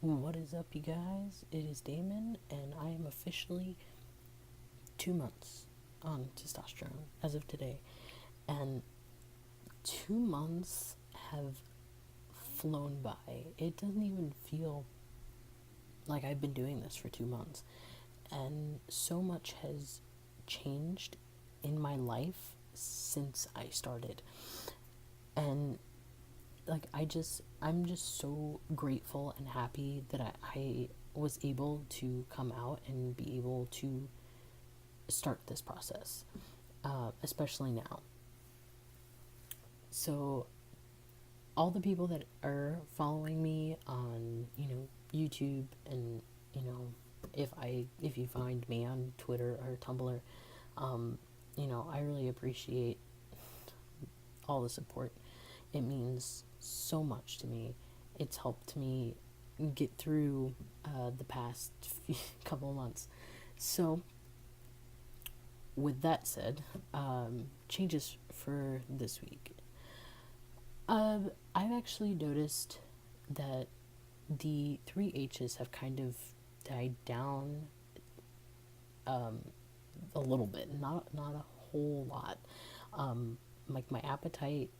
What is up, you guys? It is Damon, and I am officially 2 months on testosterone as of today. And 2 months have flown by. It doesn't even feel like I've been doing this for 2 months. And so much has changed in my life since I started. And I'm just so grateful and happy that I was able to come out and be able to start this process, especially now. So all the people that are following me on YouTube, and you know if you find me on Twitter or Tumblr, I really appreciate all the support. It means so much to me. It's helped me get through the past couple months. So, with that said, changes for this week. I've actually noticed that the three H's have kind of died down a little bit, not a whole lot. Like my appetite,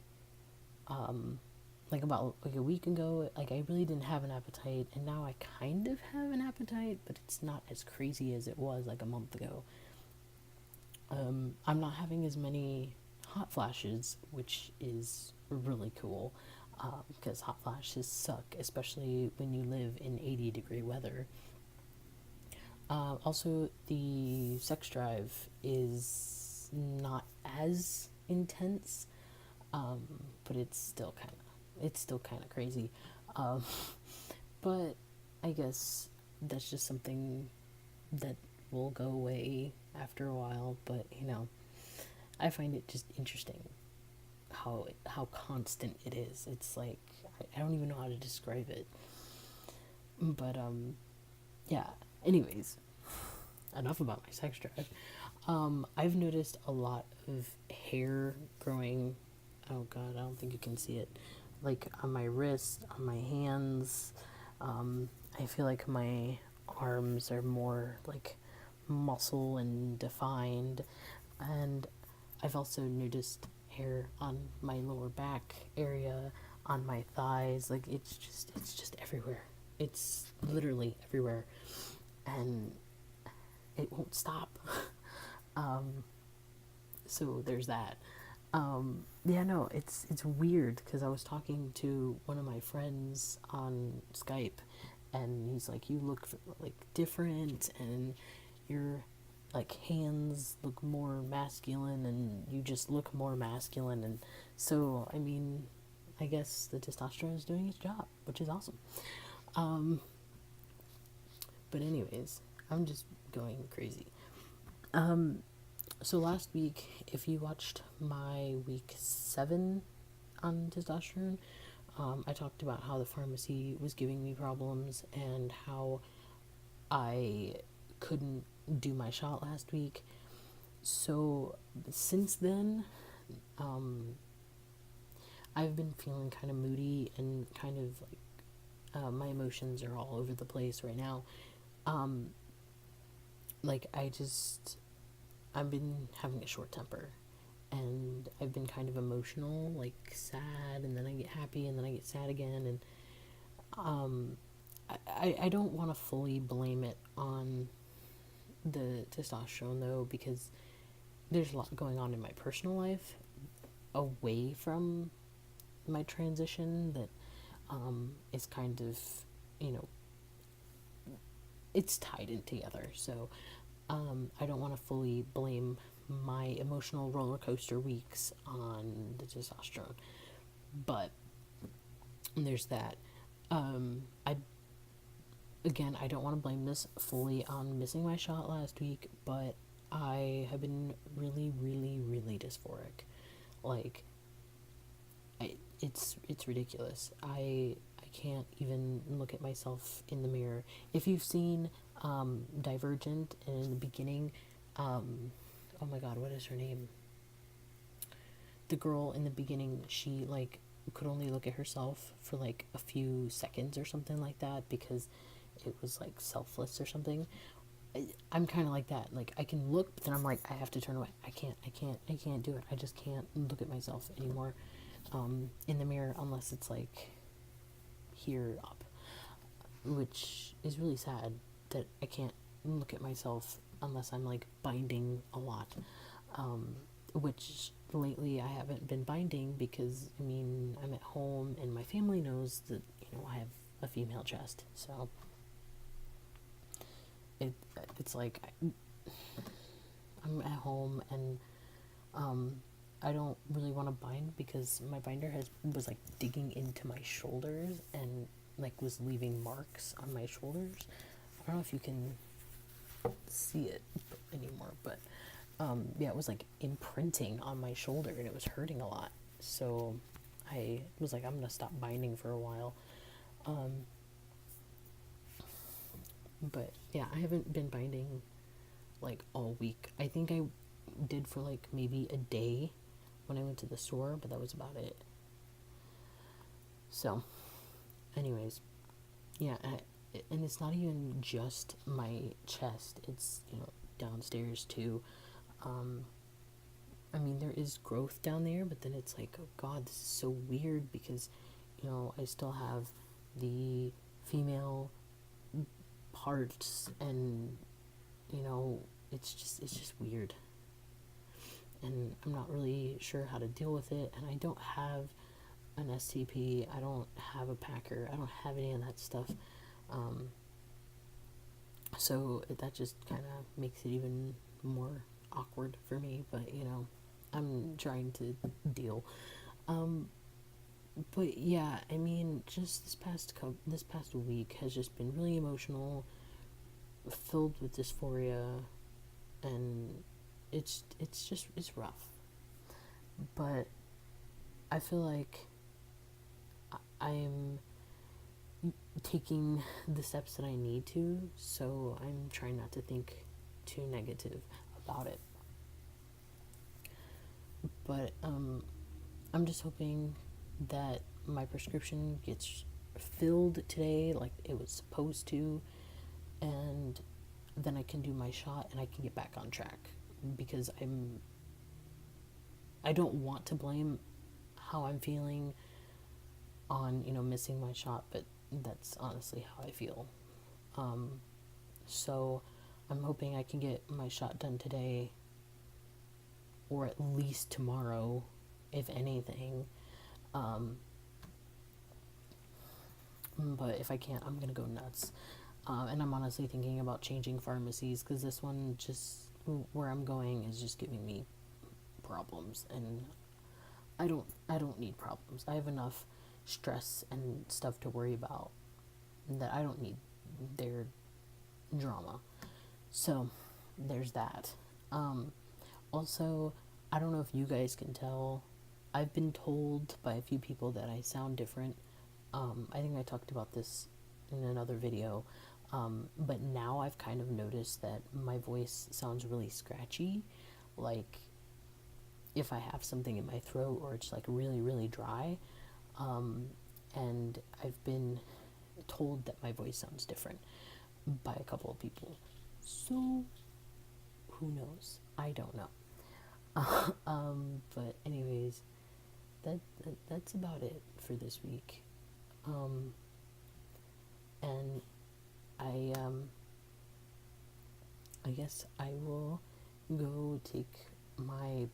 like about like a week ago, like I really didn't have an appetite, and now I kind of have an appetite, but it's not as crazy as it was like a month ago. I'm not having as many hot flashes, which is really cool, because hot flashes suck, especially when you live in 80-degree weather. Also, the sex drive is not as intense, but it's still kind of crazy. Um, but I guess that's just something that will go away after a while. But I find it just interesting how constant it is. It's like I don't even know how to describe it. But yeah. Anyways, enough about my sex drive. I've noticed a lot of hair growing. Oh God, I don't think you can see it. Like on my wrist, on my hands. I feel like my arms are more like muscle and defined, and I've also noticed hair on my lower back area, on my thighs. Like it's just everywhere. It's literally everywhere, and it won't stop. um, so there's that. Yeah, no, it's weird because I was talking to one of my friends on Skype, and he's like, "You look like different, and your like hands look more masculine, and you just look more masculine." And so, I mean, I guess the testosterone is doing its job, which is awesome. Um, but anyways, I'm just going crazy. Um, so last week, if you watched my week 7 on testosterone, I talked about how the pharmacy was giving me problems and how I couldn't do my shot last week. So since then, um, I've been feeling kind of moody and kind of like my emotions are all over the place right now. Um, like I've been having a short temper, and I've been kind of emotional, like sad, and then I get happy, and then I get sad again, and um, I don't want to fully blame it on the testosterone though, because there's a lot going on in my personal life away from my transition that is kind of, you know, it's tied in together. So I don't want to fully blame my emotional roller coaster weeks on the testosterone, but there's that. I Again, I don't want to blame this fully on missing my shot last week, but I have been really, really, really dysphoric. Like, it's ridiculous. I can't even look at myself in the mirror. If you've seen Divergent, in the beginning, oh my God, what is her name? The girl in the beginning, she like could only look at herself for like a few seconds or something like that because it was like selfless or something. I'm kind of like that. Like I can look, but then I'm like I have to turn away. I can't do it. I just can't look at myself anymore in the mirror unless it's like here up, which is really sad that I can't look at myself unless I'm like binding a lot. Which lately I haven't been binding because I mean I'm at home and my family knows that I have a female chest, so it's like I'm at home and I don't really want to bind because my binder was like digging into my shoulders and like was leaving marks on my shoulders. I don't know if you can see it anymore, but yeah, it was like imprinting on my shoulder and it was hurting a lot. So I was like, I'm gonna stop binding for a while. But yeah, I haven't been binding like all week. I think I did for like maybe a day when I went to the store, but that was about it. So, anyways, yeah, and it's not even just my chest, it's, downstairs too. I mean, there is growth down there, but then it's like, oh god, this is so weird because, I still have the female parts and, it's just weird. And I'm not really sure how to deal with it, and I don't have an STP, I don't have a packer, I don't have any of that stuff. So that just kind of makes it even more awkward for me, but I'm trying to deal. But yeah, I mean, just this past week has just been really emotional, filled with dysphoria, and it's rough. But I feel like I'm taking the steps that I need to, so I'm trying not to think too negative about it. But I'm just hoping that my prescription gets filled today like it was supposed to, and then I can do my shot and I can get back on track, because I don't want to blame how I'm feeling on missing my shot, but that's honestly how I feel. So I'm hoping I can get my shot done today, or at least tomorrow, if anything. But if I can't, I'm gonna go nuts. And I'm honestly thinking about changing pharmacies because this one, just where I'm going, is just giving me problems, and I don't need problems. I have enough stress and stuff to worry about that I don't need their drama. So there's that. Also, I don't know if you guys can tell, I've been told by a few people that I sound different. I think I talked about this in another video, but now I've kind of noticed that my voice sounds really scratchy, like if I have something in my throat or it's like really, really dry. And I've been told that my voice sounds different by a couple of people. So, who knows? I don't know. But anyways, that's about it for this week. And I guess I will go take my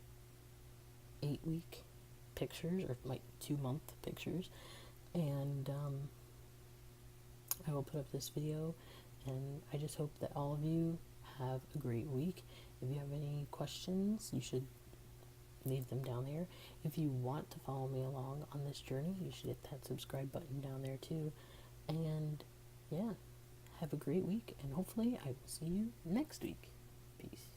8-week pictures, or my 2-month pictures, and I will put up this video, and I just hope that all of you have a great week. If you have any questions, you should leave them down there. If you want to follow me along on this journey, you should hit that subscribe button down there too. And yeah, have a great week, and hopefully I will see you next week. Peace.